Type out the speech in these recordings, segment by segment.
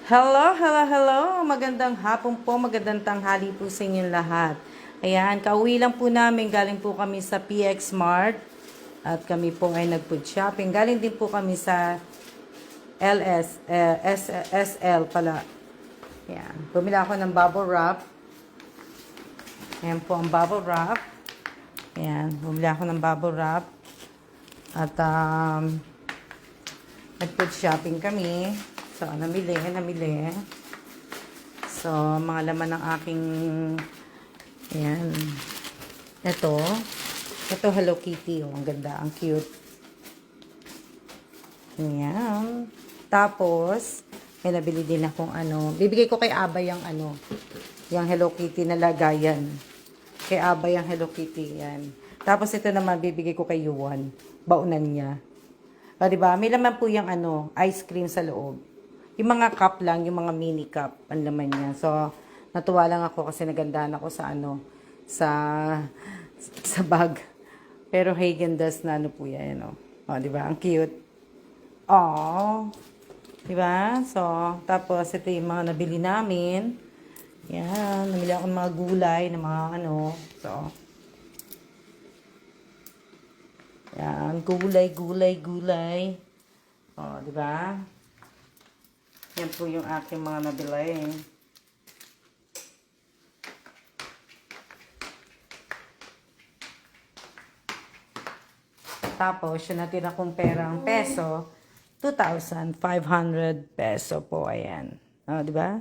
Hello, hello, hello. Magandang hapon po, magandang tanghali po sa inyong lahat. Ayan, kauwi lang po namin. Galing po kami sa PX Mart. At kami po ay nag-food shopping. Galing din po kami sa SL pala. Ayan, bumili ako ng bubble wrap. Ayan po ang bubble wrap. Ayan, bumili ako ng bubble wrap. At nag-food shopping kami. So, namili. So, mga laman ng aking, ayan, ito Hello Kitty, oh, ang ganda, ang cute. Ayan. Tapos, may nabili din akong bibigay ko kay Aba yung yung Hello Kitty na lagayan. Kay Aba yung Hello Kitty, yan. Tapos, ito naman, bibigay ko kay Yuan. Baunan niya. O, diba? May laman po yung ice cream sa loob. Yung mga cup lang, yung mga mini cup, ang laman niya. So, natuwa lang ako kasi nagandahan ako sa sa bag. Pero Häagen-Dazs na po yan, O, di ba? Ang cute. Oh, di ba? So, tapos ito yung mga nabili namin. Yan, namili ako ng mga gulay, ng mga So, yan, gulay. O, di ba? Yan po yung aking mga nabili. Tapos, yung natira kong perang peso, 2,500 peso po. Ayan. O, di ba?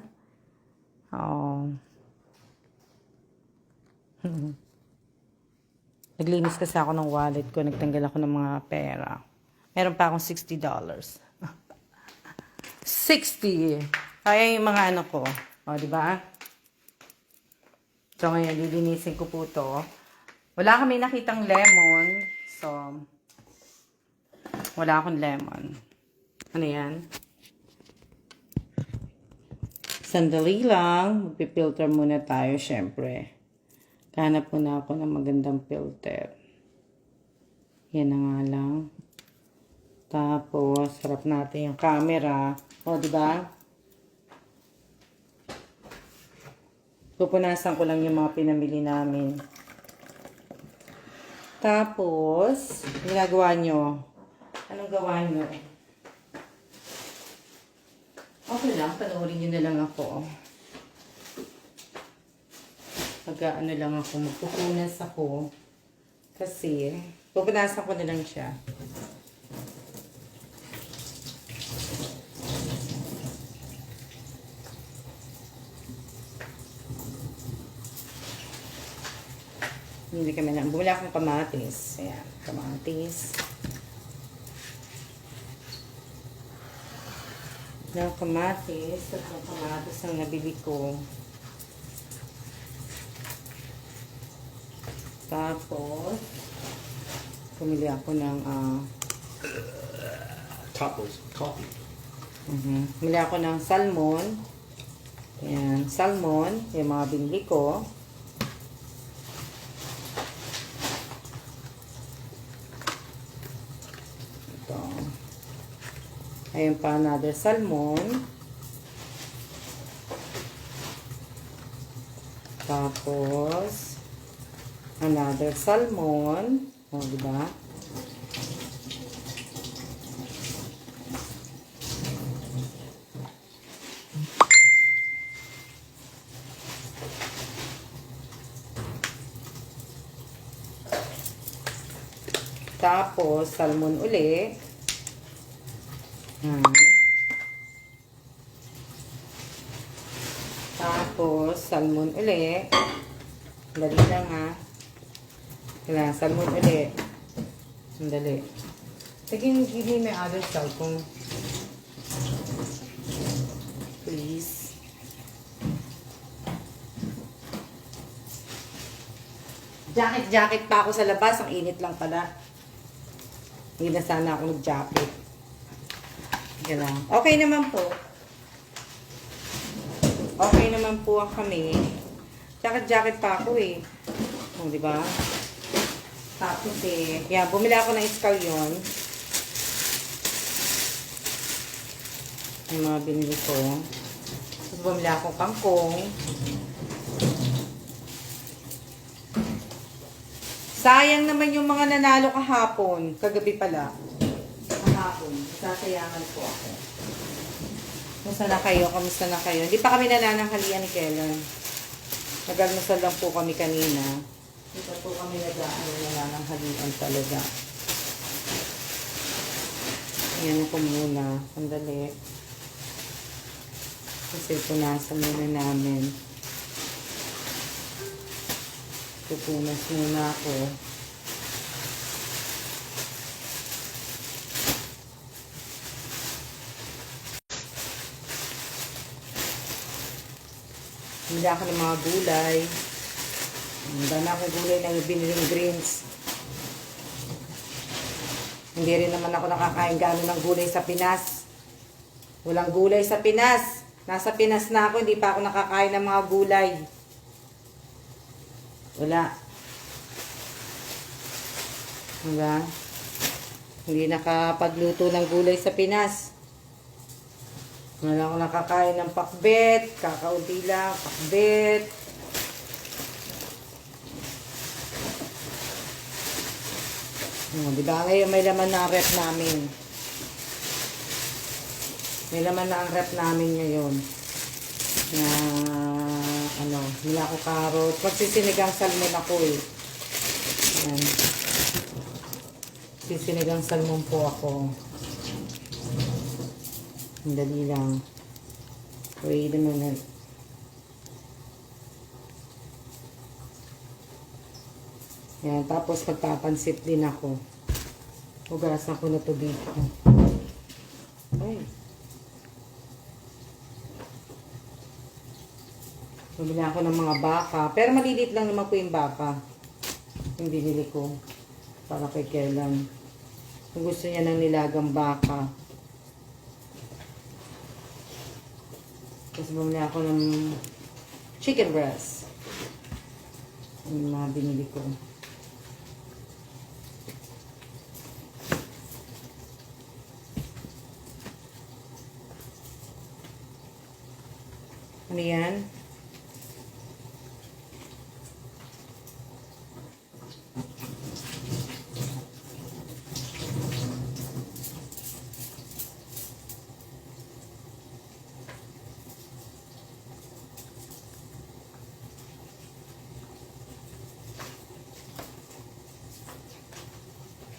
Oh. Naglinis kasi ako ng wallet ko. Nagtanggal ako ng mga pera. Meron pa akong $60. 60. Kaya yung mga ko. O, di ba? So, ngayon, lilinisin ko po to. Wala kami nakitang lemon. So, wala akong lemon. Ano yan? Sandali lang. Magpipilter muna tayo, syempre. Hanap muna ako ng magandang filter. Yan na nga lang. Tapos, harap natin yung camera. O, diba? Pupunasan ko lang yung mga pinamili namin. Tapos, ginagawa nyo. Anong gawa nyo? Okay lang, panoorin nyo na lang ako. Magpupunas ako. Kasi, pupunasan ko na lang siya. Hindi kami na. Bumili akong kamatis. Ayan, kamatis. Ng kamatis. Tatlong kamatis ang nabili ko. Tapos, pumili ako ng Tacos, coffee. Pumili ako ng salmon. Ayan, salmon. Yung mga binili ko. Ayan pa, another salmon. Tapos, another salmon. O, diba? Tapos, salmon uli. Tapos, salmon uli. Dali lang ha. Kailangan, salmon uli. Sandali. Sige, give me my other cellphone. Please. Jacket pa ako sa labas. Ang init lang pala. Hindi na sana ako mag-jacket. Okay naman po. Okay naman po ang kami. Jacket pa ako eh. O, diba? Tapos yan, bumili ako ng scallion. Yung mga binili ko. bumili akong kangkong. Sayang naman yung mga nanalo kahapon. Kagabi pala. Kahapon. Sasayangan po ako. Kamusta na kayo? Kamusta na kayo? Hindi pa kami nanananghalian ni Kellen. Nag-almusal lang po kami kanina. Hindi pa po kami nanananghalian talaga. Ayan ako muna. Sandali. Kasi punasan muna namin. Pupunas muna ako. Hindi ako ng mga gulay. Ang dami akong gulay na biniling greens. Hindi rin naman ako nakakain gano'n ng gulay sa Pinas. Walang gulay sa Pinas. Nasa Pinas na ako, hindi pa ako nakakain ng mga gulay. Wala. Diba? Hindi nakapagluto ng gulay sa Pinas. Wala ako nakakain ng pakbet. Kakaunti lang, pakbet. Diba ngayon may laman na ang rep namin. May laman na ang rep namin ngayon. Na ano, nila ako carrot. Magsisinigang salmon ako eh. Ayan. Sisinigang salmon po ako. Dali lang. Wait a minute. Ayan, tapos magpapansit din ako. Hugasan ko na ito dito. Ay. Bumili ako ng mga baka. Pero malilit lang naman po yung baka. Yung binili ko. Para kay Kellan. Kung gusto niya ng nilagang baka. Tapos bumili ako ng chicken breast. Yung mga binili ko. Ano yan?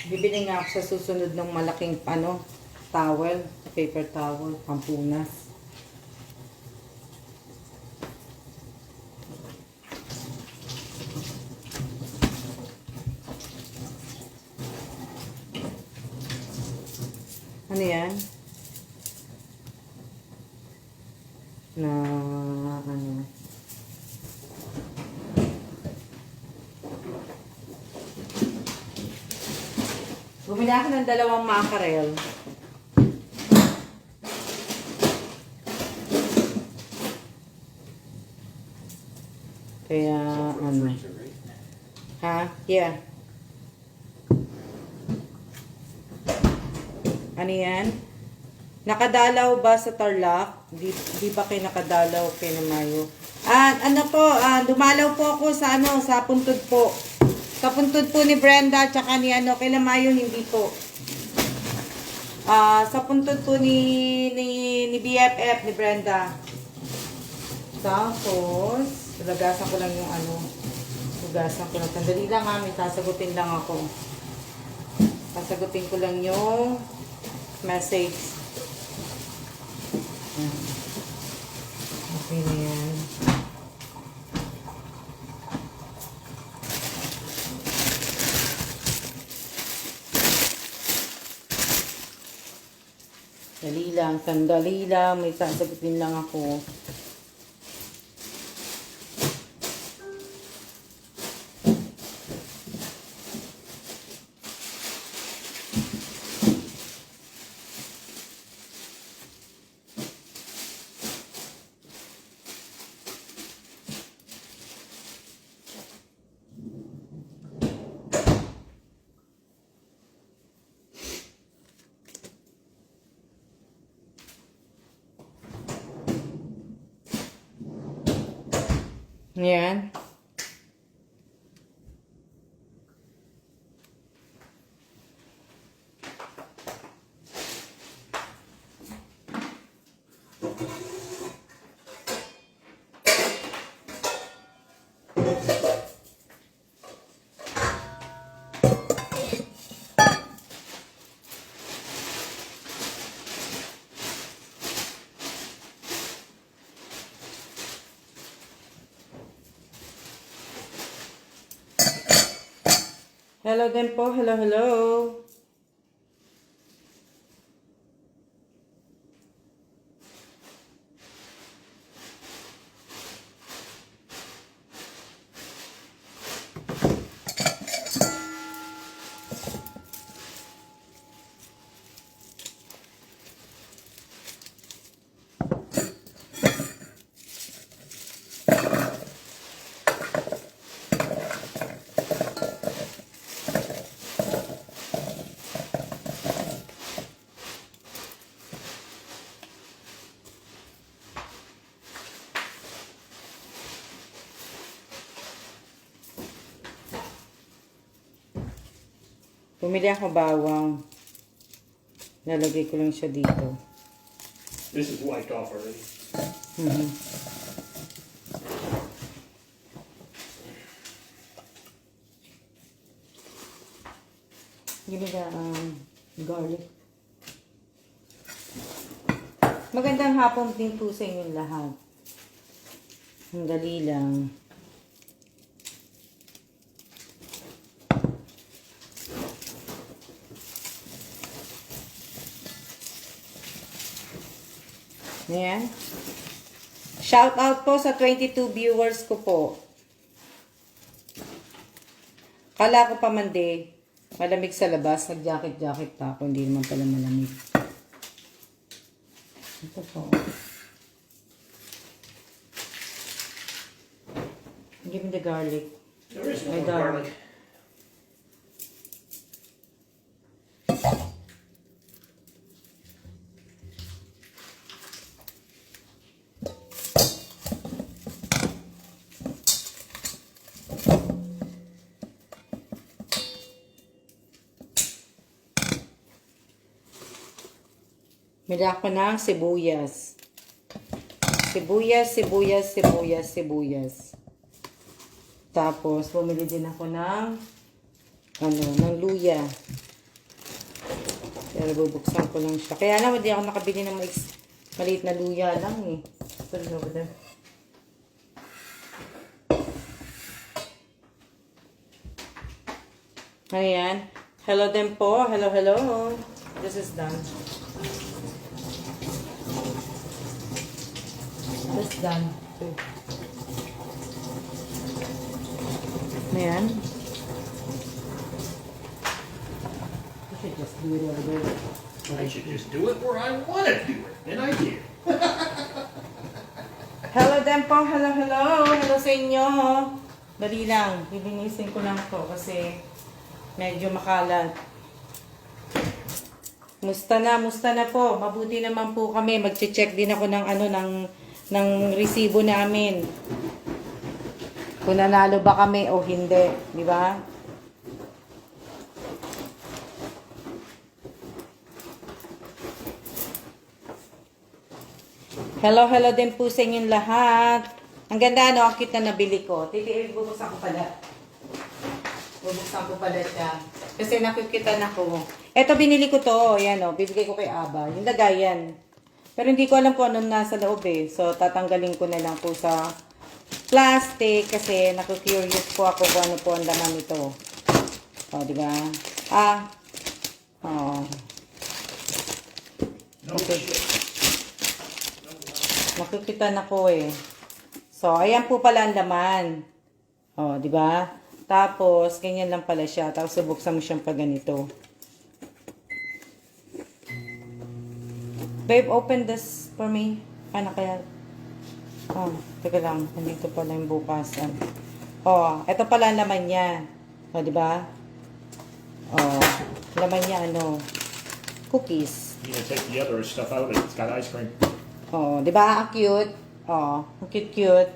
Bibili nga ako sa susunod ng malaking towel, paper towel, pampunas. Ano yan? Na ano? Bumili ako ng 2 mackerel. Kaya ano? Ha? Yeah. Ano yan? Nakadalaw ba sa Tarlac? Di ba kayo nakadalaw kay Mayo? Ano po, dumalaw po ako sa sa puntod po. Sa puntod po ni Brenda, tsaka ni kay Mayo, hindi po. Sa puntod po ni BFF, ni Brenda. Tapos, lagasan ko lang yung hugasan ko lang. Sandali lang may sasagutin lang ako. Sasagutin ko lang yung message. Okay na yan. Sandali lang, may sasagutin lang ako. Yan. Hello din po. Hello, hello. Pumili ako bawang. Lalagay ko lang siya dito. This is wiped off already. Give me the garlic. Magandang hapon din po sa inyong lahat. Ang dali lang. Ayan. Shout out po sa 22 viewers ko po. Kala ko pa man malamig sa labas. Nag-jacket pa ako. Hindi naman pala malamig. Ito po. Give me the garlic. There is no My more garlic. Mili ako ng sibuyas. Sibuyas. Tapos, bumili din ako ng luya. Pero bubuksan ko lang siya. Kaya naman, hindi ako nakabili ng maliit na luya lang eh. Sorry over there. Ayan. Hello din po. Hello, hello. This is done. This is done. Ayan. I should just do it over there. I should just do it where I want to do it. And I did. Hello din po. Hello, hello. Hello sa inyo. Dali lang. Bibinisin ko lang to kasi medyo makalat. Musta na po. Mabuti naman po kami. Magche-check din ako ng ng resibo namin. Kung nanalo ba kami o hindi, di ba? Hello, hello din po sa inyong lahat. Ang ganda, no? Ang cute na nabili ko. Bubuksan ko pala siya. Kasi nakukitan ako. Eto, binili ko to. Yan, o. Bibigay ko kay Aba. Yung lagayan. Pero hindi ko alam kung anong nasa loob eh. So, tatanggalin ko na lang po sa plastic kasi naku-curious po ako kung ano po ang laman nito. O, di ba? Okay. Nakikita na ko eh. So, ayan po pala ang laman. O, di ba? Tapos, ganyan lang pala siya. Tapos, subuksan mo siyang pa ganito. Babe, open this for me. Paano kaya? Oh, teka lang. Nandito pala yung bukasan. Oh, ito pala ang laman niya. O, di ba? Oh, laman niya cookies. You can take the other stuff out and it's got ice cream. Oh, di ba? Ang cute. Oh, ang cute.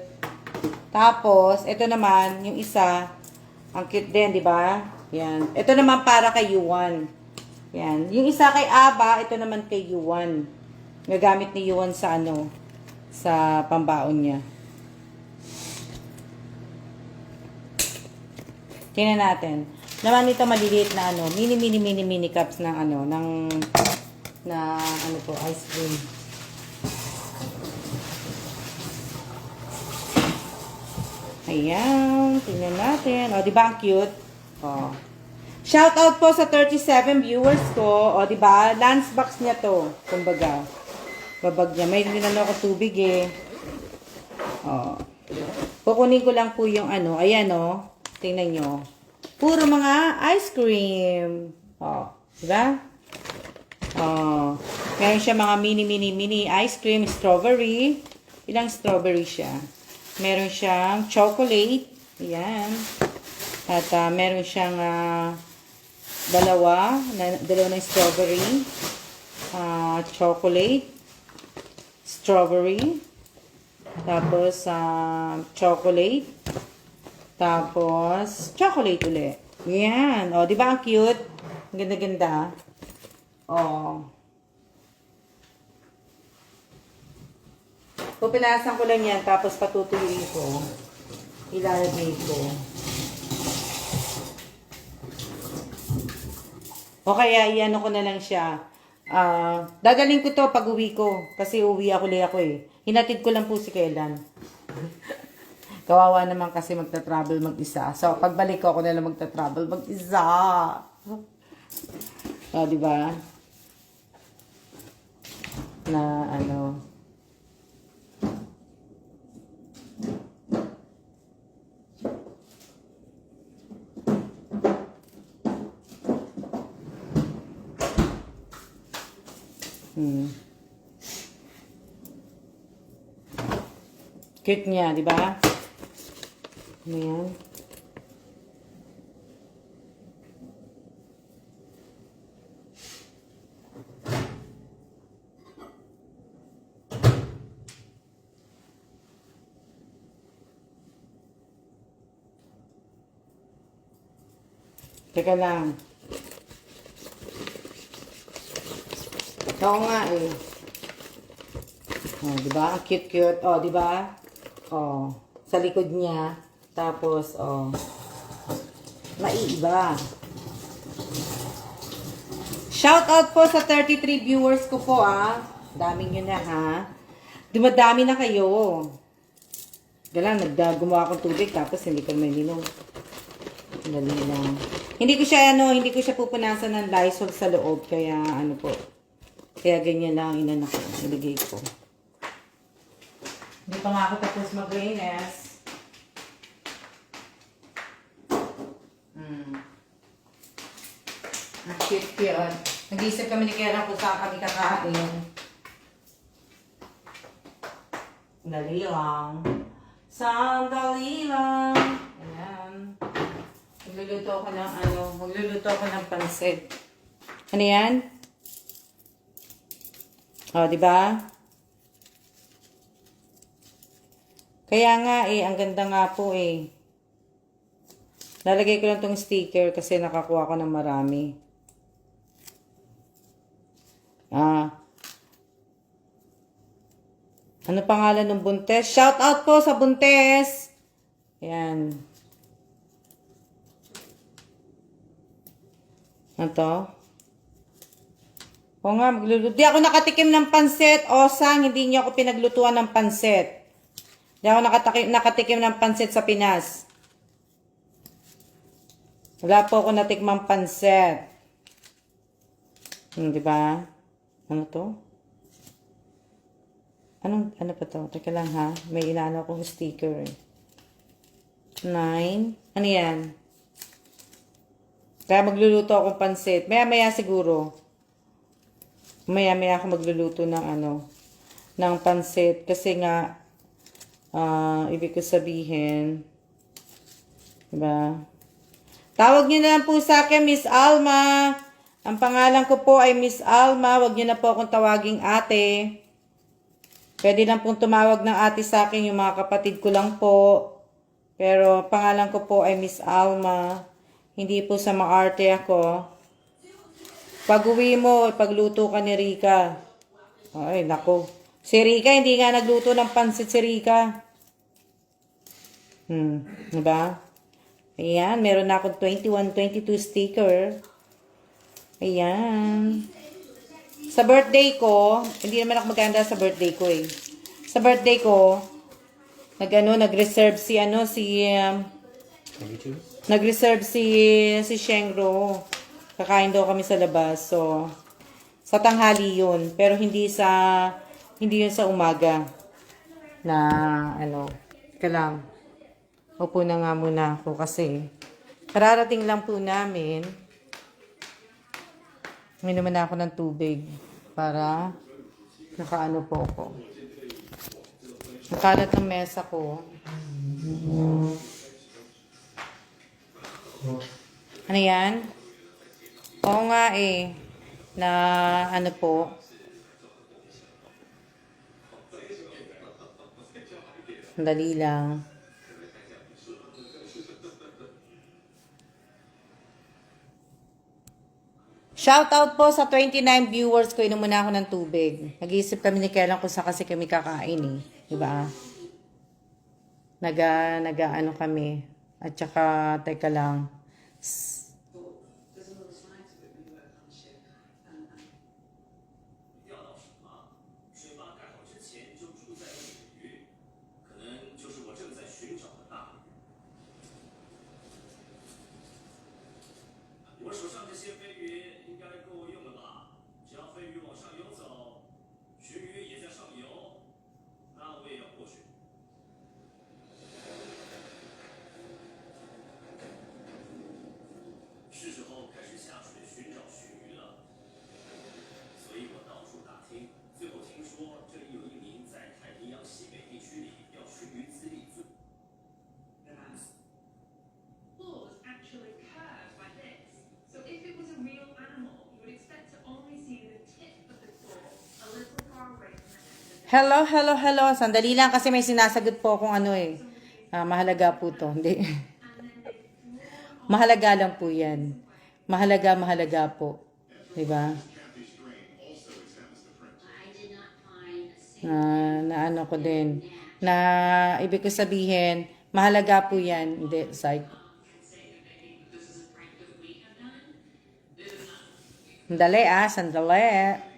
Tapos, ito naman, yung isa, ang cute din, di ba? Yan. Ito naman para kay Yuan. Yan. Yung isa kay Aba, ito naman kay Yuan. Gagamit ni Yuan sa ano, sa pambaon niya. Tingnan natin. Naman ito maliliit na ano, mini cups ng ano, na ano to, ice cream. Ayan, tingnan natin. O, di ba ang cute? O. Shout out po sa 37 viewers ko. O, di ba? Lunchbox niya to. Kumbaga. Babag niya. May dinalo ko tubig eh. O. Kukunin ko lang po yung ano. Ayan o. Tingnan nyo. Puro mga ice cream. O. Di ba? O. Meron siya mga mini ice cream. Strawberry. Ilang strawberry siya? Meron siyang chocolate. Ayan. At meron siyang dalawa ng strawberry. Chocolate. Strawberry. Tapos, chocolate. Tapos, chocolate ulit. Ayan. O, di ba ang cute? Ang ganda-ganda. O. Pupilasan ko lang yan, tapos patutuloy ko. Ilalagay ko. O kaya, iano ko na lang siya. Dadaling ko to pag uwi ko. Kasi uwi ako eh. Hinatid ko lang po si Kailan. Kawawa naman kasi magta-travel mag-isa. So, pagbalik ko, ako na lang magta-travel mag-isa. O, diba? Na, ano... Cute niya, di ba? Ano yan? Teka lang. Oo nga eh. Oh, di ba? Ang cute-cute. Oh, di ba? Oh, sa likod niya. Tapos, oh, maiiba. Shout out po sa 33 viewers ko po, ah. Dami nyo na, ha? Dumadami na kayo. Galang, gumawa akong tubig, tapos hindi ko may minom. Dali lang. Hindi ko siya pupunasan ng Lysol sa loob, kaya ano po. Kaya ganyan lang inanak ko, nilagay ko. Hindi pa nga ako tapos mag-rainas. Ang cute-cute. Nag-iisip kami ni Kera kung saan kami kakain. Dali lang. Sandali lang. Ayan. Magluluto ako ng pansit. Ano yan? O, di ba? Kaya nga eh, ang ganda nga po eh. Lalagay ko lang tong sticker kasi nakakuha ko ng marami. Ano pangalan ng buntes? Shout out po sa buntes! Ayan. Ano to? O nga, magluluto. Di ako nakatikim ng pansit. O, sang, hindi niyo ako pinaglutuan ng pansit. Di ako nakatikim ng pansit sa Pinas. Wala po ako natikmang pansit. Di ba? Ano to? Ano pa to? Teka lang ha. May inaano akong sticker eh. 9. Ano yan? Kaya magluluto akong pansit. Maya-maya siguro. Maya-maya ako magluluto ng ng pansit. Kasi nga, ibig ko sabihin, diba? Tawag niyo na lang po sa akin, Miss Alma. Ang pangalan ko po ay Miss Alma. Huwag niyo na po akong tawaging ate. Pwede lang pong tumawag ng ate sa akin, yung mga kapatid ko lang po. Pero pangalan ko po ay Miss Alma. Hindi po sa maarte ako. Pag uwi mo, pagluto ka ni Rika. Ay, nako. Si Rika, hindi nga nagluto ng pansit si Rika. Diba? Ayan, meron na akong 21, 22 sticker. Ayan. Sa birthday ko, hindi naman ako maganda sa birthday ko eh. Sa birthday ko, nag-reserve si nag-reserve si Shengro. Kakain daw kami sa labas. So, sa tanghali yun. Pero hindi yun sa umaga. Na, ka lang. Upo na nga muna ako kasi kararating lang po namin. May naman ako ng tubig para nakaano po ako. Nakalat ng mesa ko. Ano yan? Oo nga eh. Na ano po. Dali lang. Shoutout po sa 29 viewers ko. Inom muna ako ng tubig. Nag-iisip kami ni Kailan kung saan kasi kami kakain eh. Diba? Ano kami. At saka, teka lang. Hello, hello, hello. Sandali lang kasi may sinasagot po akong mahalaga po to. Hindi. Mahalaga lang po yan. Mahalaga po. Diba? Na ano ko din. Na ibig ko sabihin, mahalaga po yan. Hindi, psych. Sandali sandali.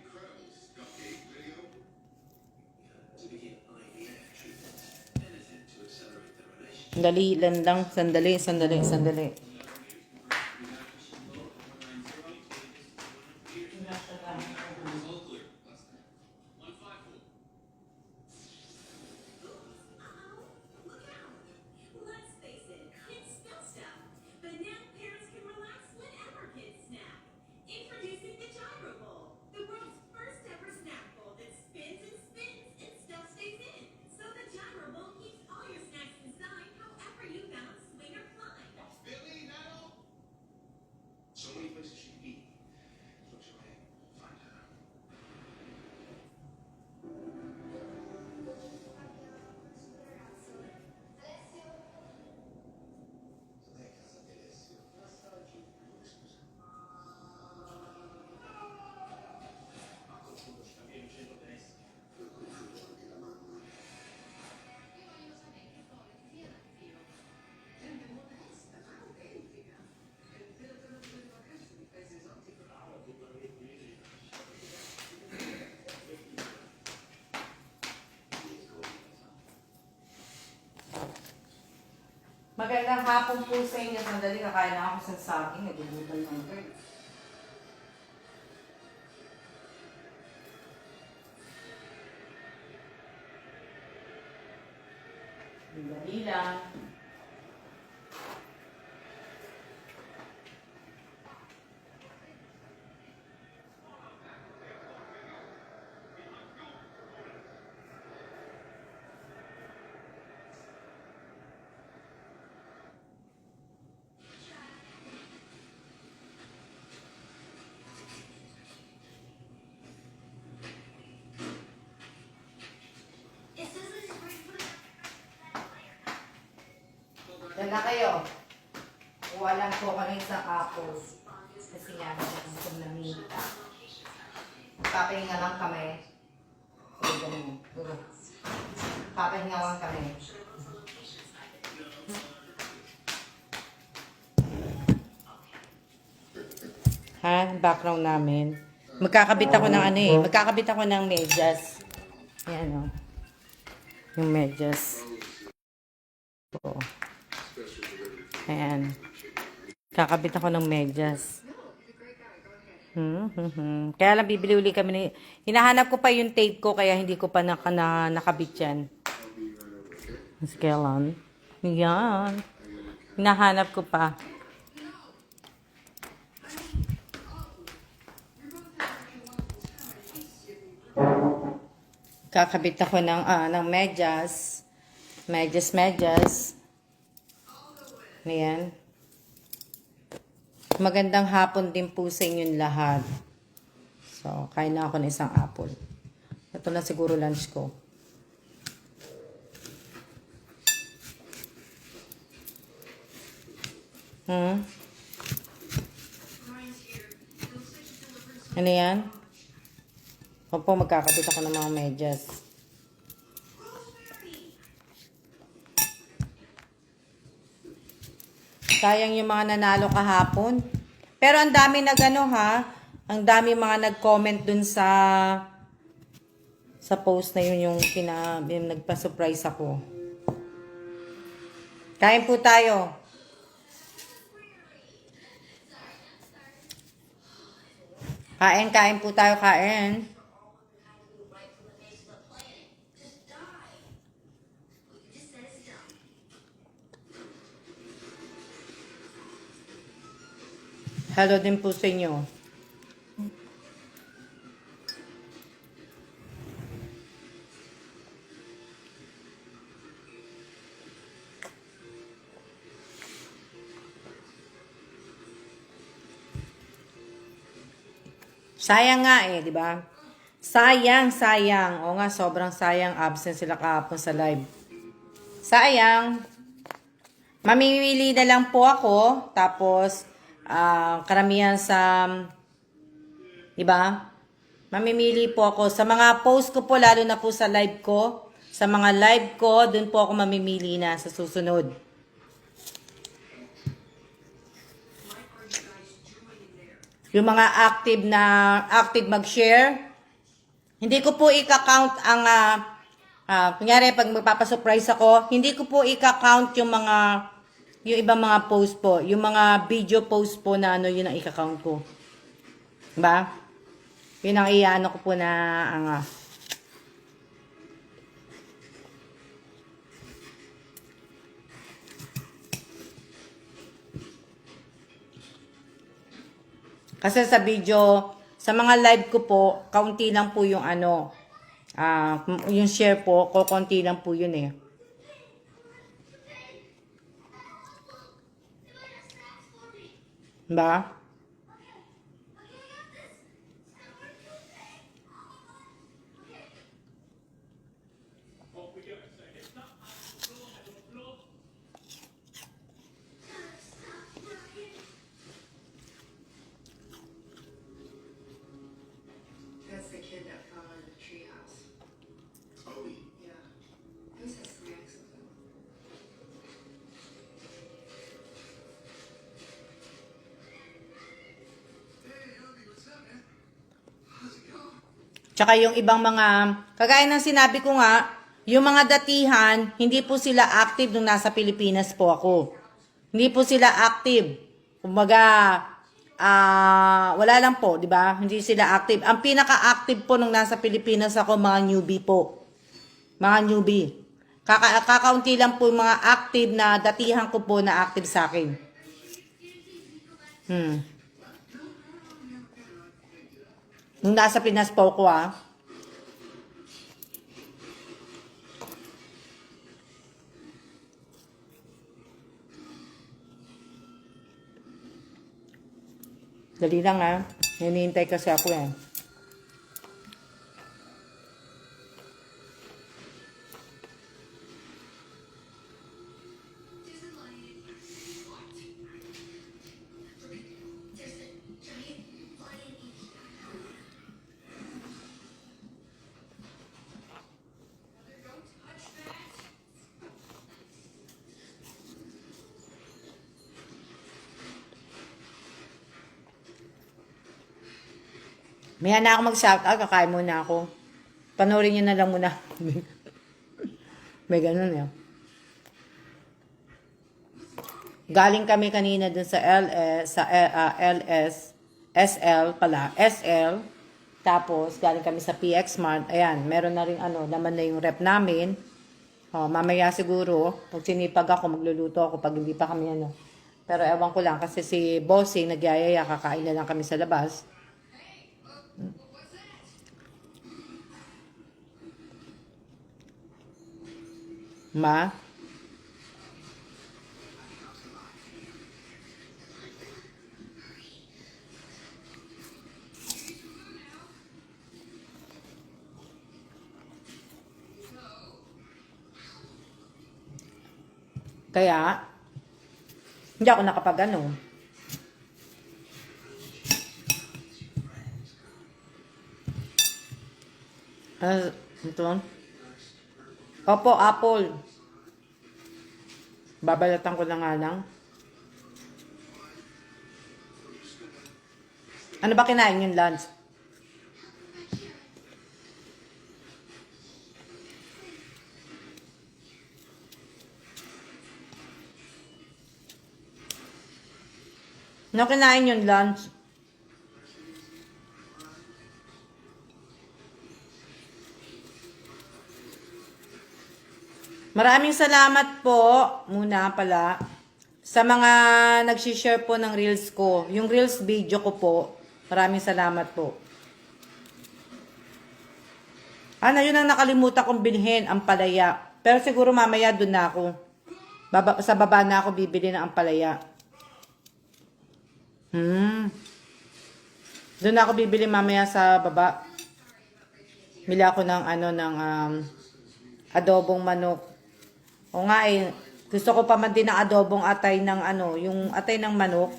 Dali lang, sandali. Magandang hapon po sa inyo. Sandali, kakain na ako sa saging. Nagugutan ng girl. Sandali lang. Wala kayo. Kuha lang po kami isang apple. Kasi nga, gusto na minta. Papahinga lang kami. Okay, ganun. Papahinga lang kami. Ha? Background namin. Magkakabit ako ng ano eh. Magkakabit ako ng medyas. Ayan o. Yung medyas. Oo. Ayan. Kakabit ako ng medyas. Kaya lang bibili uli kami. Hinahanap ko pa yung tape ko kaya hindi ko pa nakabit yan. Mas kailan? Yan. Hinahanap ko pa. Kakabit ako ng medyas. Medyas. Ayan. Magandang hapon din po sa inyong lahat. So, kain na ako ng isang apple. Ito na siguro lunch ko. Ano yan? Opo, magkakabit ako ng mga medyas. Sayang yung mga nanalo kahapon. Pero ang dami ang dami mga nag-comment dun sa post na yun yung nagpa-surprise ako. Kain po tayo. Kain po tayo, kain. Hello din po sa inyo. Sayang nga eh, di ba? Sayang. O nga, sobrang sayang. Absent sila kahapon sa live. Sayang. Mamimili na lang po ako. Tapos, karamihan sa, di ba? Mamimili po ako. Sa mga post ko po, lalo na po sa live ko. Sa mga live ko, dun po ako mamimili na sa susunod. Yung mga active mag-share. Hindi ko po i-count ang, kunyari pag magpapasurprise ako, hindi ko po i-count yung ibang mga post po. Yung mga video post po na yun ang i-count ko. Diba? Yun ang iano ko po na, kasi sa video, sa mga live ko po, kaunti lang po yung yung share po, konti lang po yun eh. Diba? That's the kid that fell in the treehouse. Oh, yeah. He was had snacks with him. Hey, Yogi, what's up, man? How's it going? Tsaka yung ibang mga, kagaya ng sinabi ko nga, yung mga datihan, hindi po sila active nung nasa Pilipinas po ako. Hindi po sila active. Kumbaga, wala lang po, di ba? Hindi sila active. Ang pinaka-active po nung nasa Pilipinas ako, mga newbie po. Mga newbie. Kakaunti lang po yung mga active na datihan ko po na active sa akin. Nung nasa Pinas po ako Dali lang hinihintay kasi ako eh. Maya na ako mag-shoutout, kakain muna ako. Panoorin nyo na lang muna. May ganun eh. Galing kami kanina dun sa SL pala, SL. Tapos, galing kami sa PX Mart. Ayan, meron na rin naman na yung rep namin. Mamaya siguro, pag sinipag ako, magluluto ako pag hindi pa kami Pero ewan ko lang, kasi si Bossing nagyayaya, kakain na lang kami sa labas. Ma? Kaya, hindi ako nakapag ito? Opo, apple. Babalatan ko na nga lang. Ano ba kinain yung lunch? Ano kinain yung lunch? Maraming salamat po muna pala sa mga nag-share po ng reels ko. Yung reels video ko po. Maraming salamat po. Yun ang nakalimutan kong bilhin, ang palaya. Pero siguro mamaya doon na ako. Sa baba na ako bibili ng ampalaya. Doon na ako bibili mamaya sa baba. Bili ako ng adobong manok. O nga gusto ko pa man din ng adobong atay ng yung atay ng manok.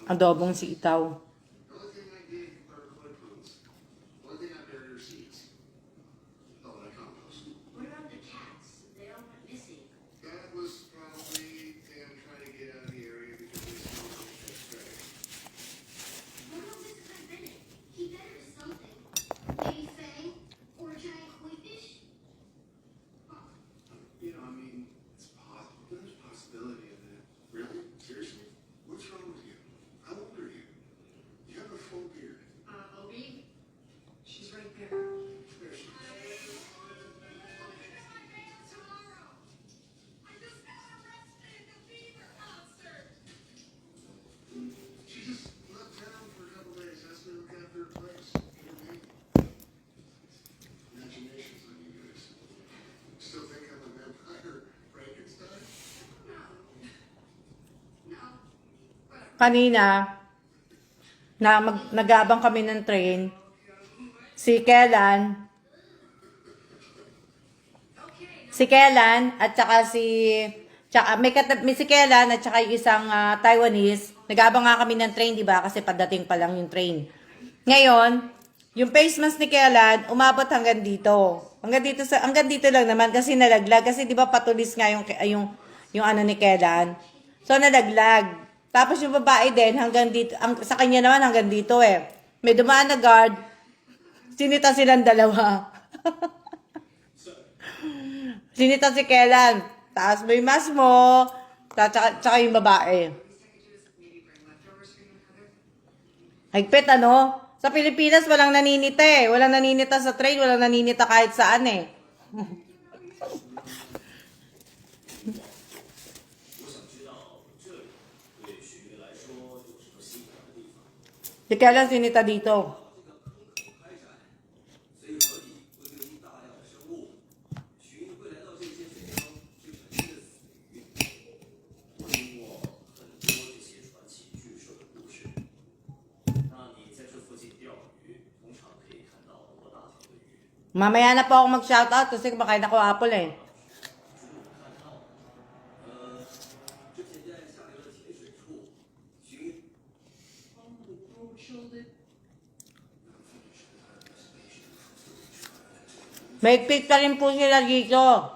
Adobong si Itaw. Kanina, nag-aabang kami ng train. Si Kellan at saka may si Kellan at saka yung isang Taiwanese. Nag-aabang nga kami ng train, di ba? Kasi padating pa lang yung train. Ngayon, yung face mask ni Kellan umabot hanggang dito. Hanggang dito lang naman kasi nalaglag. Kasi di ba patulis nga yung ni Kellan. So nalaglag. Tapos yung babae din, hanggang dito, sa kanya naman hanggang dito eh. May dumaan na guard, sinita silang dalawa. Sinita si Kellan, taas mo yung mask mo, tsaka yung babae. Higpit Sa Pilipinas walang naninita eh. Walang naninita sa train, walang naninita kahit saan eh. Si Kellan sinita dito. Mamaya na po ako mag-shoutout kasi kumakain ako apple eh. Mahigpit pa rin po sila dito. As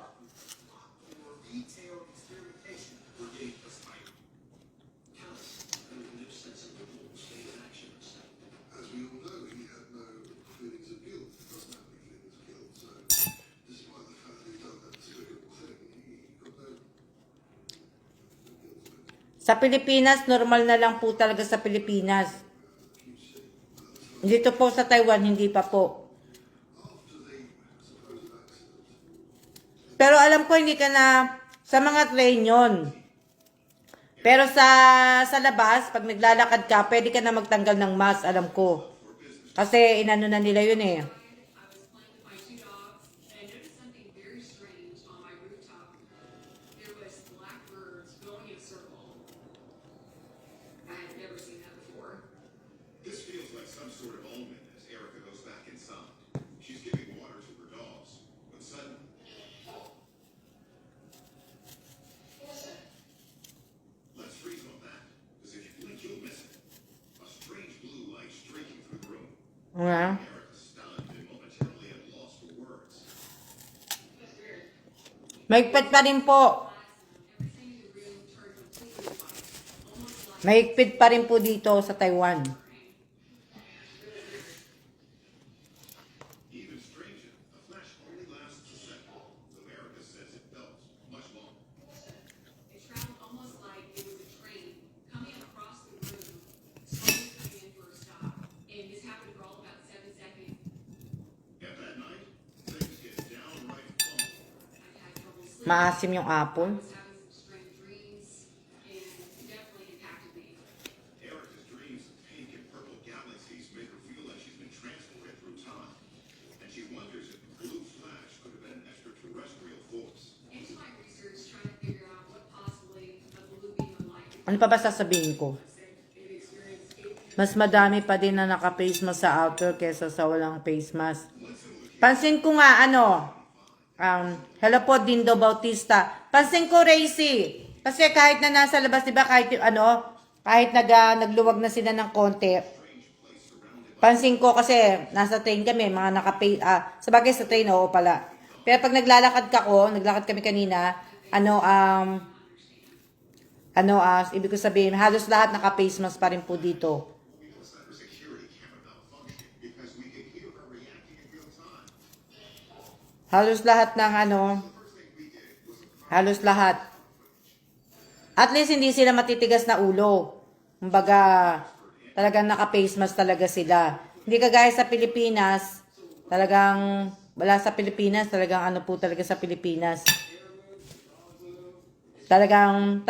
we all know, he had no feelings of guilt. He doesn't have any feelings of guilt. So, despite the fact that he's done that despicable thing, he got no guilt. Sa Pilipinas, normal na lang po talaga sa Pilipinas. Dito po sa Taiwan, hindi pa po. Pero alam ko hindi ka na sa mga train yun. Pero sa labas, pag naglalakad ka, pwede ka na magtanggal ng mask, alam ko. Kasi inano na nila yun eh. I was playing with my two dogs and I noticed something very strange on my rooftop. There was blackbirds going in a circle. I had never seen that before. This feels like some sort of omen as Erica goes back inside. She's giving water to her dogs. When suddenly, let's freeze on that, because if you blink, you'll miss it. A strange blue light streaking through the room. Yeah. Erica, stunned and momentarily at a loss for words. Mahigpit pa rin po. Everything in the room turned completely white, almost like Mahigpit pa rin po dito sa Taiwan. Even stranger, a flash only lasts a second, though Erica says it felt much longer. it traveled almost like it was a train coming across the room, slowly coming in for a stop. And this happened for all about 7 seconds. And that night, things get downright funky. I had trouble sleeping. Maasim yung I apple. was having some strange dreams, and it definitely impacted me. Erica's dreams of pink and purple galaxies make her feel like she's been transported through time. And she wonders if the blue flash could have been an extraterrestrial force. Into my research, trying to figure out what possibly a blue beam of light could Ano pa ba sasabihin ko? Mas madami pa din na naka-face mask sa outdoor kesa sa walang face mask. Pansin ko nga, hello po, Dindo Bautista. Pansin ko, Racy. Kasi kahit na nasa labas, di ba, kahit yung kahit nagluwag na sila ng konti. Pansin ko kasi nasa train kami, mga naka-face, sabagay sa train, oo pala. Pero pag naglalakad kami kanina, ibig ko sabihin, halos lahat naka-face mask pa rin po dito. We noticed that her security camera malfunctioned because we could hear her reacting in real time. Halos lahat ng halos lahat. At least hindi sila matitigas na ulo. Kumbaga, talagang naka-face mask talaga sila. Hindi kagaya sa Pilipinas, talagang, wala sa Pilipinas, talagang po talaga sa Pilipinas. Talagang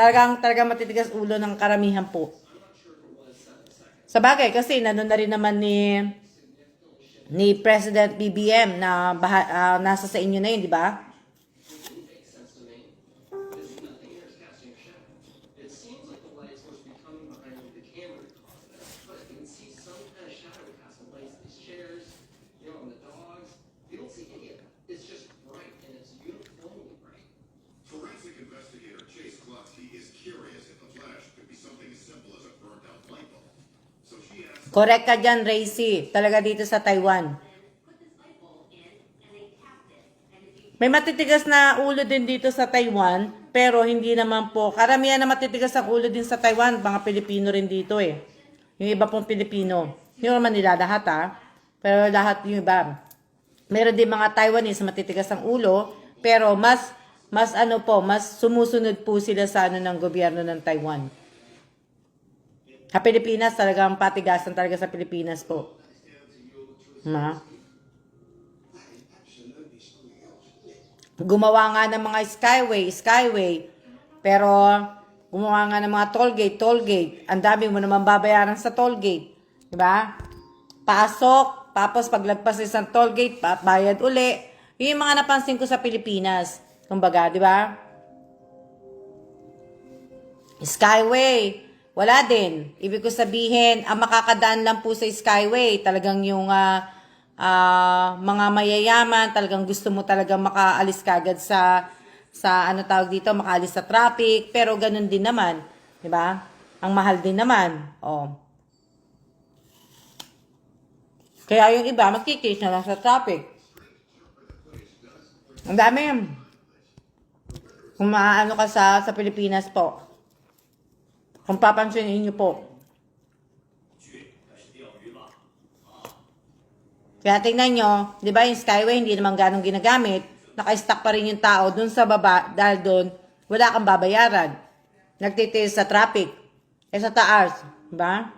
matitigas ulo ng karamihan po. Sa bagay, kasi nandun na rin naman ni President BBM na nasa sa inyo na yun, di ba? Makes sense to me. This is nothing here is casting a shadow. It seems like the light is supposed to be coming behind the camera to cause that, but you can see some kind of shadow cast in place. These chairs, and the dogs. You don't see any of that. It's just bright, and it's uniformly bright. Forensic investigator Chase Klotsky is curious if the flash could be something as simple as a burnt-out light bulb. So she asks, Correct ka dyan, Racy. Talaga dito sa Taiwan. put this light bulb in, and they tapped it. And if you May matitigas na ulo din dito sa Taiwan, pero hindi naman po. Karamihan na matitigas ang ulo din sa Taiwan, mga Pilipino rin dito eh. Yung iba pong Pilipino. Hindi naman nila lahat pero lahat yung iba. Meron din mga Taiwanese matitigas ang ulo, pero mas sumusunod po sila sa ng gobyerno ng Taiwan. Sa Pilipinas, talagang patigasan talaga sa Pilipinas po. Gumawa nga ng mga skyway. Pero, gumawa nga ng mga toll gate. Ang dami mo naman babayaran sa toll gate. Diba? Pasok, tapos paglagpas sa isang toll gate, bayad uli. Yun yung mga napansin ko sa Pilipinas. Kumbaga, diba? Skyway. Wala din. Ibig ko sabihin, ang makakadaan lang po sa Skyway, talagang yung mga mayayaman, talagang gusto mo talagang makaalis kagad sa makaalis sa traffic, pero ganun din naman, 'di ba? Ang mahal din naman. Oh. Kaya yung iba, magkikis na lang sa traffic. Ang dami yan. Kung maaano ka sa Pilipinas po. Kung papansinin niyo po. Kaya tingnan nyo, di ba yung Skyway hindi naman ganong ginagamit. Naka-stack pa rin yung tao dun sa baba dahil dun wala kang babayaran. Nagtitiis sa traffic. Sa taas, di ba?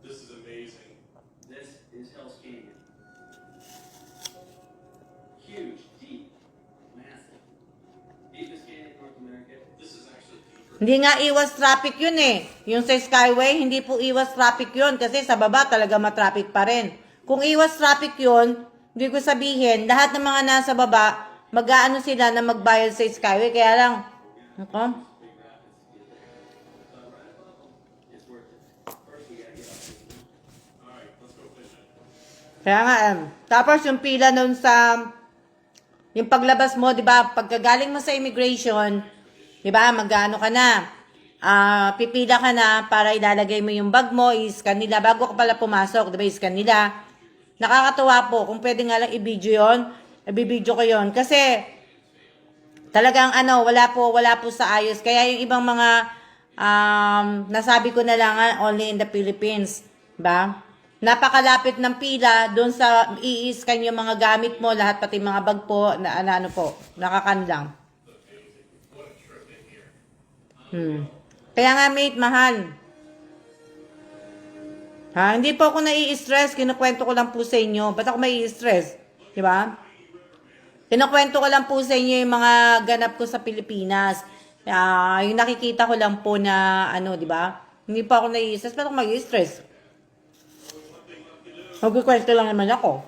This is amazing. This is Hell's Canyon. Huge, deep, massive. Deepest canyon in North America. This is actually deeper. Hindi nga iwas traffic yun eh. Yung sa Skyway, hindi po iwas traffic yun kasi sa baba talaga matraffic pa rin. Kung iwas traffic yun, hindi ko sabihin, lahat ng mga nasa baba, mag-aano sila na magbayad sa Skyway. Kaya lang, ako, It's worth it. First, we gotta get up there. Alright, let's go fishing. kaya nga, tapos yung pila nun sa, yung paglabas mo, di ba, pagkagaling mo sa immigration, di ba, mag-ano ka na, pipila ka na para ilalagay mo yung bag mo, i-scan nila, bago ka pala pumasok, di ba, i-scan nila. Nakakatuwa po, kung pwede nga lang i-video yun, i-video ko yun, kasi, talagang wala po sa ayos, kaya yung ibang mga, nasabi ko na lang, only in the Philippines, ba? Napakalapit ng pila doon sa i-scan yung mga gamit mo, lahat pati mga bag po, na ano po, nakakan lang. Kaya nga mate, mahal. Ha, hindi po ako nai-stress, kinukwento ko lang po sa inyo. Ba't ako mai-stress? Di ba? Kinukwento ko lang po sa inyo yung mga ganap ko sa Pilipinas. Yung nakikita ko lang po na di ba? Hindi pa ako nai-stress, ba't ako mai-stress? Magkikwento lang naman ako.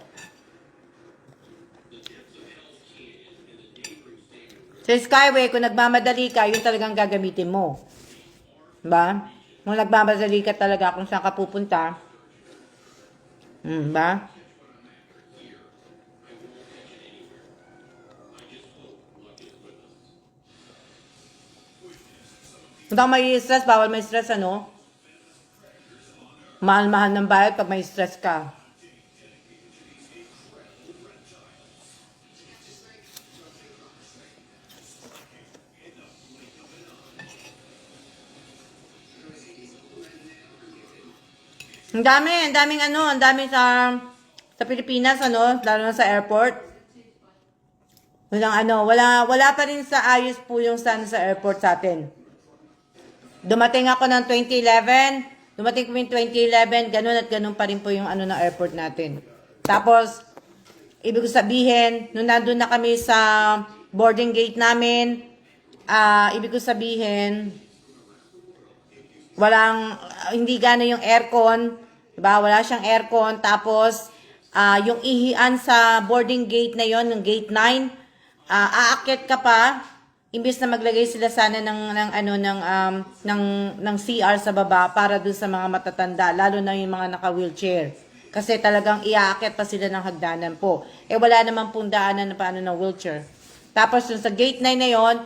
Sa Skyway, kung nagmamadali ka, yun talagang gagamitin mo. Diba? Kung nagmamadali ka talaga kung saan ka pupunta. Diba? Kung ako may stress, bawal may stress, Mahal-mahal ng bayad pag may stress ka. Ang daming sa Pilipinas, lalo na sa airport. Wala pa rin sa ayos po yung sa airport sa atin. Dumating ako ng 2011, ganun at ganun pa rin po yung ng airport natin. Tapos, ibig sabihin, nung nandun na kami sa boarding gate namin, ibig sabihin, hindi gano'n yung aircon, diba? Wala siyang aircon. Tapos, yung ihian sa boarding gate na yon, yung gate 9, aakyat ka pa, imbes na maglagay sila sana ng CR sa baba para dun sa mga matatanda, lalo na yung mga naka-wheelchair. Kasi talagang iaakyat pa sila ng hagdanan po. Wala naman pong daanan na paano ng wheelchair. Tapos yung sa gate 9 na yon,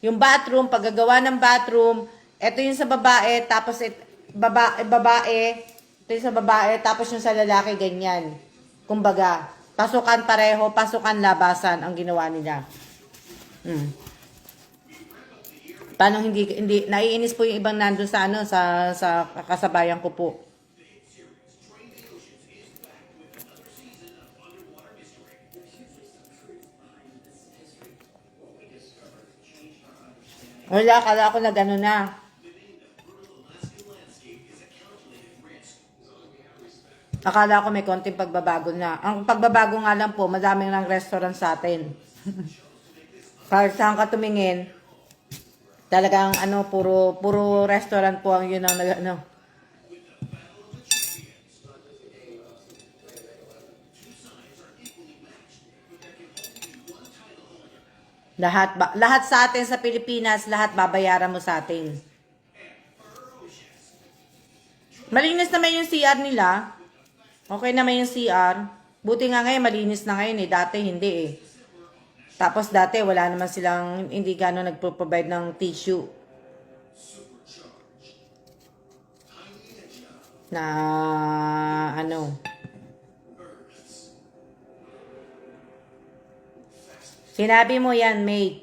yung bathroom, paggagawa ng bathroom, ito yung sa babae, tapos babae, ito yung sa babae, tapos yung sa lalaki, ganyan. Kumbaga, pasukan pareho, pasukan labasan ang ginawa nila. Paano hindi naiinis po yung ibang nandun sa sa kasabayan ko po. Wala, kala ako na gano'n na. Akala ko may konting pagbabago na. Ang pagbabago nga lang po, madaming lang restaurant sa atin. Kahit saan ka tumingin, talagang puro restaurant po ang yun ang Lahat sa atin sa Pilipinas, lahat babayaran mo sa atin. Malinis naman yung CR nila. Okay naman yung CR. Buti nga ngayon, malinis na ngayon Dati hindi Tapos dati, wala naman silang, hindi gano'n nagpo-provide ng tissue. supercharged. Tiny agile Na ano, Earth's fastest. sinabi mo yan, mate.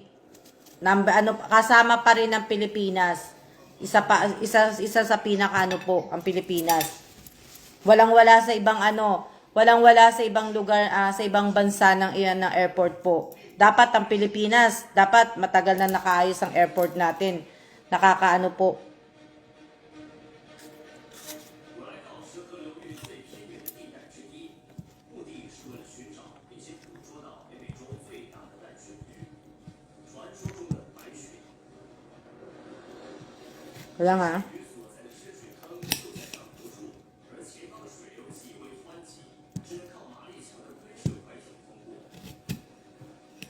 Ano, kasama pa rin ang Pilipinas. Isa sa pinaka ano po, ang Pilipinas. Walang-wala sa ibang ano, walang-wala sa ibang lugar, sa ibang bansa ng iyan ng airport po. Dapat ang Pilipinas, dapat matagal na nakaayos ang airport natin. Nakakaano po. 我来到石河流域最偏远的地带之一，目的是为了寻找并且捕捉到北美洲最大的淡水鱼——传说中的白水鸟。 Wala nga. 鱼所在的深水坑就在上游处，而前方的水流极为湍急，只能靠马力强的推射快艇通过。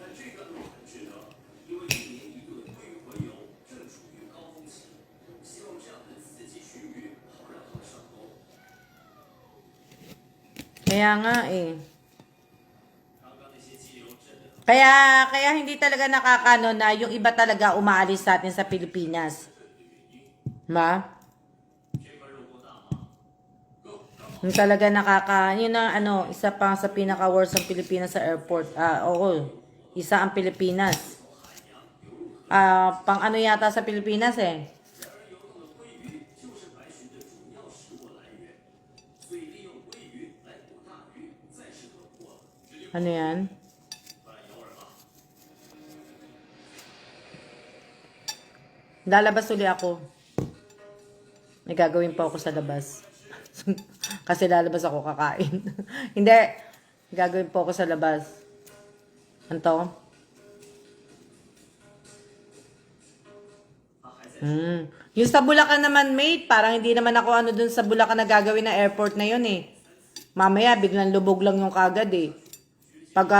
但这段路很值得，因为一年一度的鲑鱼洄游正处于高峰期，希望这样能刺激鲟鱼，好让它们上钩。 Kaya nga eh. 刚刚那些激流真的很 Kaya hindi talaga nakakano na yung iba talaga umaalis sa atin sa Pilipinas. Ma? 这块肉够大吗？够，刚好。 Yung talaga yun ang ano, isa pa sa pinaka-worst ang Pilipinas sa airport. Oo, isa ang Pilipinas. Pang ano yata sa Pilipinas eh. 然而，游动的鲑鱼就是白鲟的主要食物来源，所以利用鲑鱼来捕大鱼再是稳妥了。 Ano yan? 快来游饵吧！ Lalabas uli ako. May gagawin pa ako sa labas. Kasi lalabas ako kakain. Hindi. Gagawin po ako sa labas. Anto? Yung sa Bulacan naman, mate, parang hindi naman ako ano dun sa Bulacan na gagawin na airport na yun eh. Mamaya, biglang lubog lang yung kagad eh. Pag,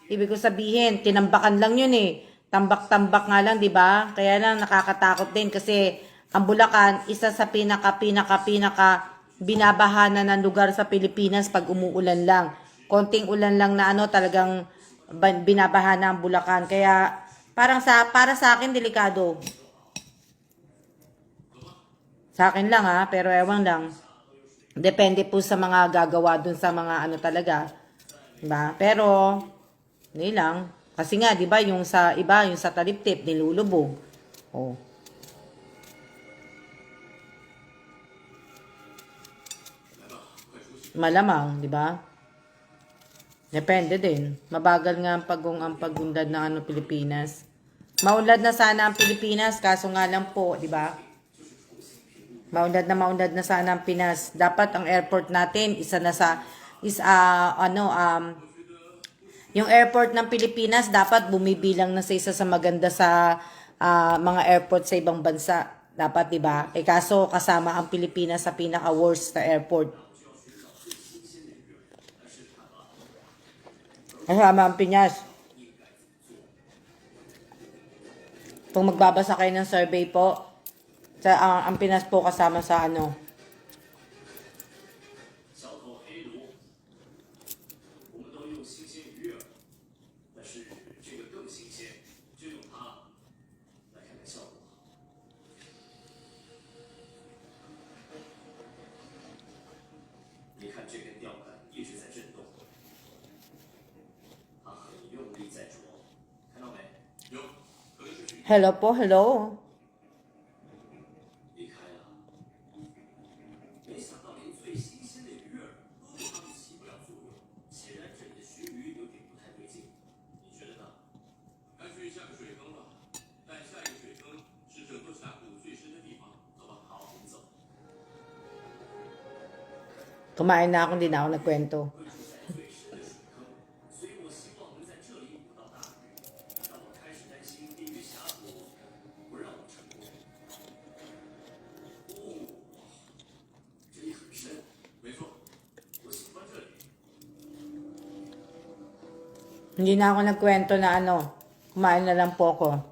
ibig ko sabihin, tinambakan lang yun eh. Tambak-tambak nga lang, di ba? Kaya lang nakakatakot din kasi ang Bulacan, isa sa pinaka binabahanan ng lugar sa Pilipinas pag umuulan lang. Konting ulan lang na ano, talagang binabahana ang Bulacan. Kaya, para sa akin, delikado. Sa akin lang ha, pero ewan lang. Depende po sa mga gagawa dun sa mga ano talaga. Diba? Pero, hindi lang. Kasi nga, di ba, yung sa iba, yung sa taliptip, nilulubog. Oh. Malamang, di ba? Depende din. Mabagal nga ang pagundad ng ano, Pilipinas. Maunlad na sana ang Pilipinas, kaso nga lang po, di ba? Maunlad na sana ang Pinas. Dapat ang airport natin, yung airport ng Pilipinas dapat bumibilang na sa isa sa maganda sa mga airport sa ibang bansa. Dapat, di ba? Eh kaso kasama ang Pilipinas sa pinaka-worst na airport. Kasama ang Pinas. Kung magbabasa kayo ng survey po, ang Pinas po kasama sa ano. 小口黑鲈，我们都用新鲜鱼饵，但是这个更新鲜，就用它来看看效果。你看这根钓竿一直在震动，它很用力在啄，看到没？有，可能是鲟。 Hello po, hello. 离开了，没想到连最新鲜的鱼饵都对它们起不了作用。显然这里的鲟鱼有点不太对劲，你觉得呢？干脆下个水坑吧，但下一个水坑是整个峡谷最深的地方。走吧，好，我们走。 Kumain na ako, hindi na ako nagkwento. 会住在最深的水坑，所以我希望能在这里捕到大鱼。但我开始担心地狱峡谷不让我成功。哦，这里很深，没错，我喜欢这里。 Hindi na ako nagkwento na ano, kumain na lang po ako.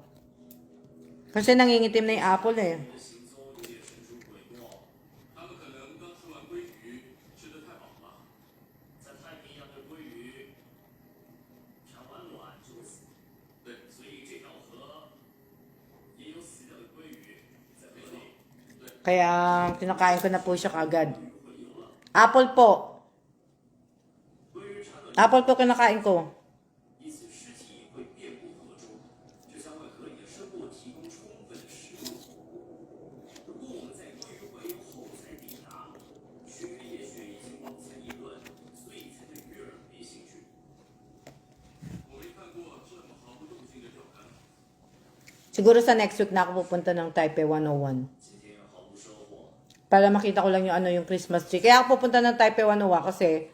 Kasi nangingitim na yung apple eh. 的行踪有点神出鬼没。他们可能刚吃完鲑鱼，吃得太饱了。在太平洋的鲑鱼，产完卵就死。对，所以这条河也有死掉的鲑鱼。Kaya kinakain ko na po siya kaagad. Apple po. Apple po kinakain ko. 因此尸体会遍布河中，这将会和你的生物提供充分的食物。如果我们在鲑鱼洄游后才抵达，学员也许已经饱餐一顿，所以才对鱼饵没兴趣。我没看过这么毫不动静的钓竿， Siguro sa next week na ako pupunta ng Taipei 101. 今天毫无收获。 Para makita ko lang yung ano yung Christmas tree. Kaya ako pupunta ng Taipei 101 kasi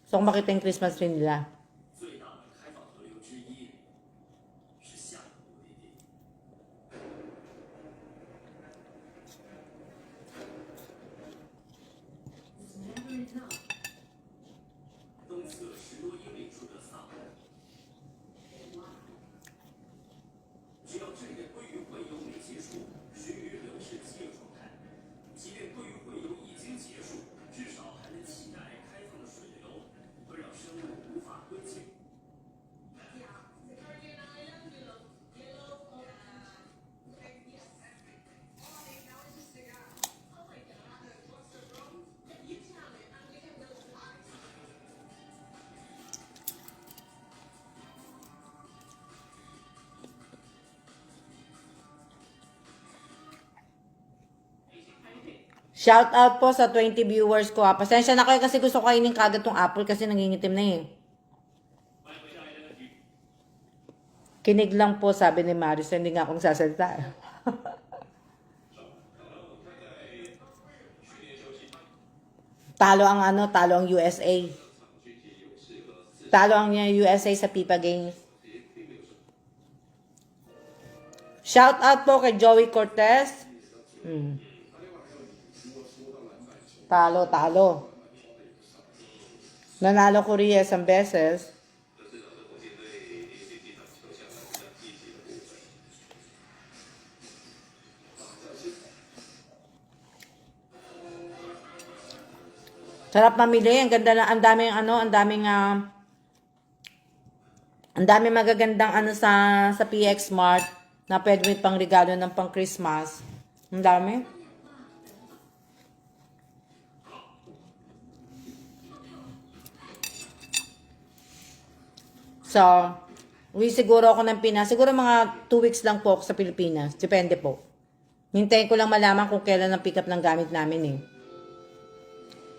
gusto ko makita yung Christmas tree nila. 最大的开放河流之一是下一个目的地。 东侧10多英里处的萨海，只要这里的鲑鱼洄游没结束，水鱼仍是饥饿状态。即便鲑鱼洄游已经结束，至少还能期待开放的水流会让生物无法归境。 Shout out po sa 20 viewers ko ha. Pasensya na kayo kasi gusto ko kainin kagad tong apple kasi nangingitim na eh. Kinig lang po sabi ni Maris, hindi nga akong sasalita. Talo ang USA. Talo ang USA sa FIFA Games. Shout out po kay Joey Cortez. Talo. Nanalo Korea isang beses. Sarap mamili. Ang ganda na, ang daming magagandang sa PX Mart na pwede may pang regalo ng pang Christmas. Ang dami. So, uwi siguro ako ng Pinas. Siguro mga 2 weeks lang po ako sa Pilipinas. Depende po. Hintayin ko lang malaman kung kailan ang pick up ng gamit namin eh.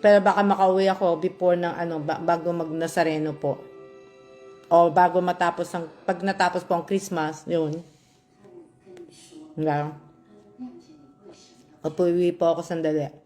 Pero baka makauwi ako before ng bago mag-Nazareno po. O bago matapos pag natapos po ang Christmas, yun. Hanggang. Uwi po ako sandali.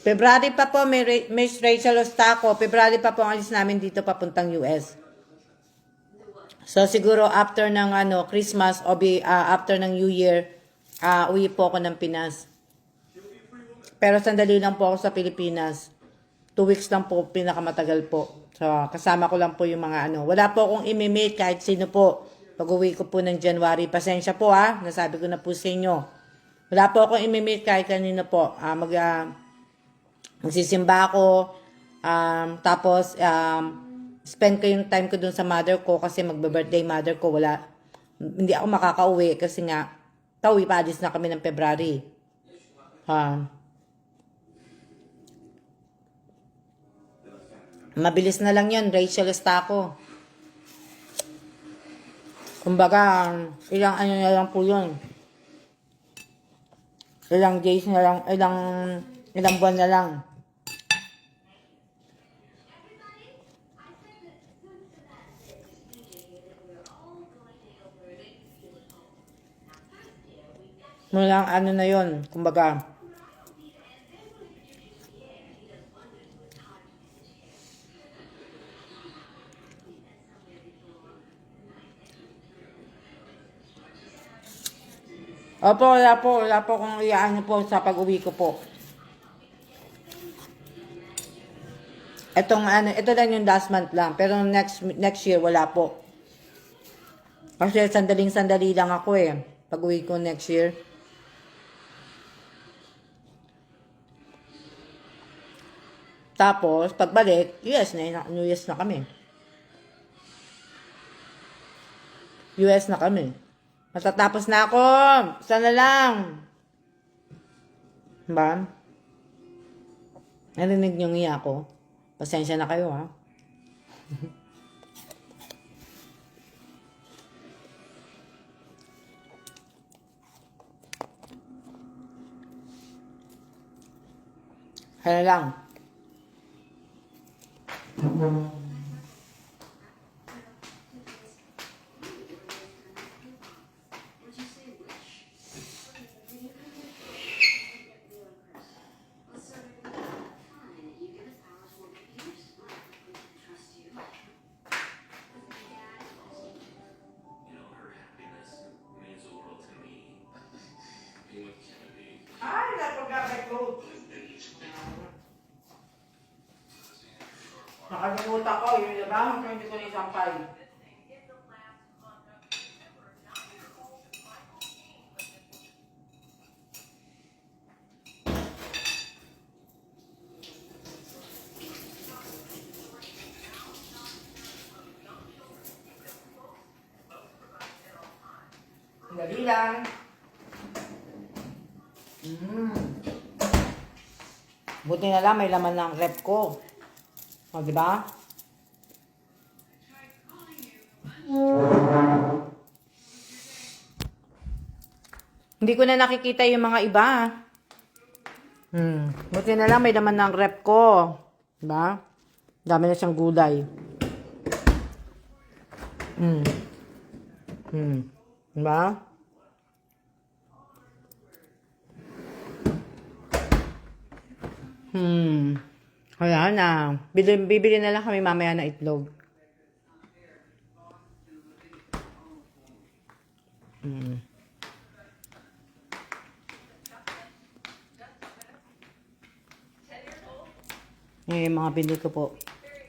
February pa po, Miss Rachel Ostaco. February pa po ang alis namin dito papuntang US. So siguro after ng Christmas o after ng New Year, uwi po ako ng Pinas. Pero sandali lang po ako sa Pilipinas. 2 weeks lang po, pinakamatagal po. So kasama ko lang po yung mga Wala po akong imi-meet kahit sino po. Pag-uwi ko po ng January. Pasensya po nasabi ko na po sa inyo. Wala po akong imi-meet kahit kanino po. Magsisimba ako, tapos spend ko yung time ko dun sa mother ko kasi magbe-birthday mother ko. Hindi ako makakauwi kasi nga, palis na kami ng February. Mabilis na lang yun, Rachel Estaco. Kumbaga, ilang na lang po yun. Ilang days na lang, ilang buwan na lang. Walang na yun, kumbaga. Opo, wala po kung iyaan niyo po sa pag-uwi ko po. Etong ano, ito lang yung last month lang. Pero next year, wala po. Kasi sandaling-sandali lang ako eh. Pag-uwi ko next year. Tapos, pagbalik, US na kami. US na kami. Matatapos na ako. Sana lang. Diba? Narinig niyong iya ko. Pasensya na kayo, ha? Kaya lang. Would you say wish? Let's start with fine. You give us power to work with you. Smart. We can trust you. You know, her happiness means the world to me. Being with Kennedy. Ay, napagka my coat. Nakalimutan ko, yung labahan ko hindi ko naisampay. Dali lang. Buti na lang may laman ng rep ko. O, di ba? Hindi ko na nakikita yung mga iba. Buti na lang may laman ng rep ko. Di ba? Dami na siyang gulay. Di ba? Kaya na. Bibili na lang kami mamaya na itlog. Yung mga binili ko po.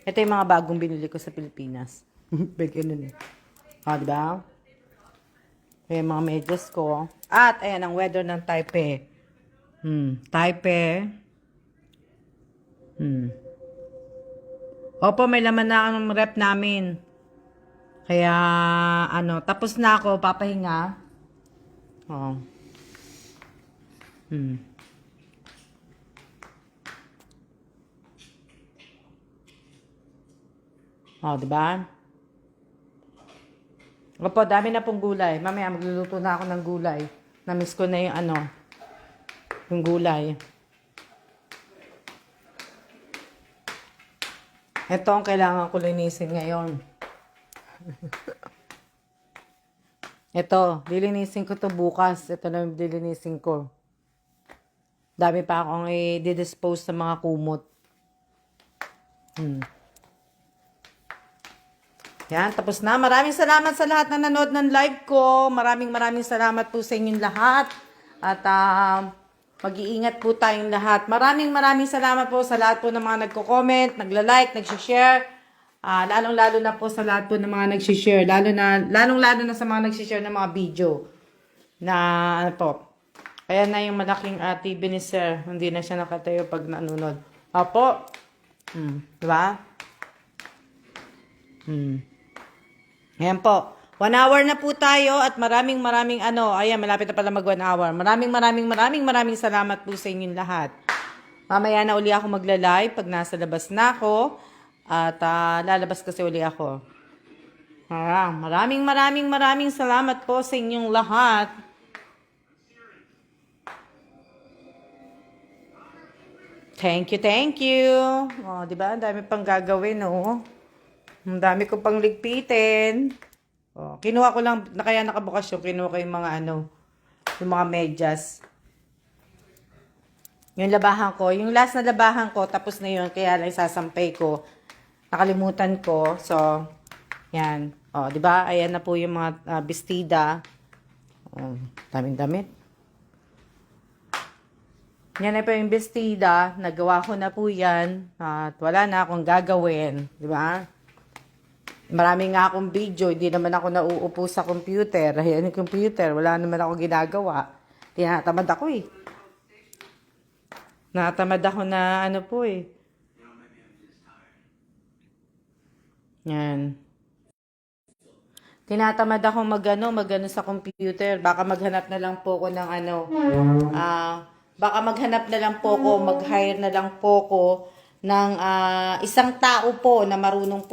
Ito yung mga bagong binili ko sa Pilipinas. Big ano eh. Diba? Yung mga medyas ko. At, ayan, ang weather ng Taipei. Taipei. Opo, may laman na ang rep namin. Kaya, tapos na ako, papahinga. Oh. Diba? Opo, dami na pong gulay. Mamaya magluluto na ako ng gulay. Namiss ko na yung gulay. Ito ang kailangan ko linisin ngayon. Ito, lilinisin ko to bukas. Ito na yung lilinisin ko. Dami pa akong i-dispose sa mga kumot. Yan, tapos na. Maraming salamat sa lahat na nanood ng live ko. Maraming salamat po sa inyong lahat. At mag-iingat po tayong lahat. Maraming salamat po sa lahat po ng mga nagko-comment, nagla-like, nag-share. Lalong-lalo na po sa lahat po ng mga nag-share. Lalong-lalo na sa mga nag-share ng mga video. Na Kaya na yung malaking TV ni Sir. Hindi na siya nakatayo pag nanonood. Opo. Diba? Ayan po. 1 hour na po tayo at maraming ayan, malapit na pala mag 1 hour. Maraming salamat po sa inyong lahat. Mamaya na uli ako magla-live pag nasa labas na ako. At lalabas kasi uli ako. Maraming salamat po sa inyong lahat. Thank you. Diba? Ang dami pang gagawin, Ang dami ko pang ligpitin. Kinuha ko lang, kaya nakabukas yung kinuha ko yung mga yung mga medyas. Yung labahan ko, yung last na labahan ko, tapos na yun, kaya lang sasampay ko. Nakalimutan ko, so, yan. Diba? Ayan na po yung mga bestida. Daming damit. Yan na po yung bestida. Nagawa ko na po yan. At wala na akong gagawin. Di ba? Marami nga akong video. Hindi naman ako nauupo sa computer. Ayan yung computer. Wala naman ako ginagawa. Tinatamad ako eh. Natamad ako na ano po eh. Yan. Tinatamad ako magano sa computer. Baka maghanap na lang po ako ng baka maghanap na lang po ako, mag-hire na lang po ako ng isang tao po na marunong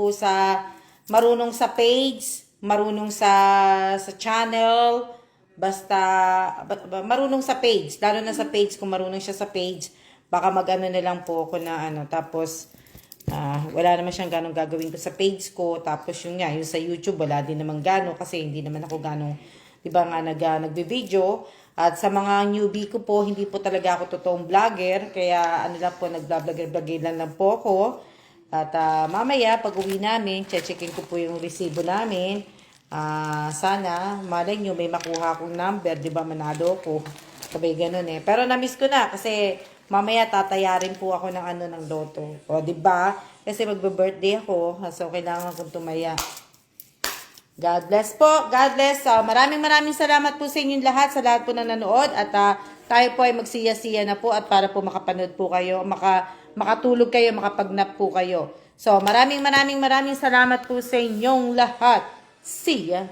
sa page, marunong sa channel, basta marunong sa page, lalo na sa page, kung marunong siya sa page, baka mag-ano na lang po ako na tapos wala naman siyang ganong gagawin ko sa page ko, tapos yung sa YouTube, wala din naman gano, kasi hindi naman ako ganong, di ba nga, nagbe-video. At sa mga newbie ko po, hindi po talaga ako totoong vlogger, kaya lang po, nag-vlogger lang po ako. At mamaya, pag uwi namin, checkin ko po yung resibo namin. Sana, malay nyo, may makuha akong number, di ba, manalo ko. Sabay ganun eh. Pero na-miss ko na, kasi mamaya tatayarin po ako ng loto. O, di ba? Kasi magbe-birthday ako, so kailangan kong tumaya. God bless po. God bless. Maraming salamat po sa inyong lahat, sa lahat po na nanood. At tayo po ay magsiya-siya na po at para po makapanood po kayo, makatulog kayo, makapagnap po kayo. So, maraming salamat po sa inyong lahat. See ya!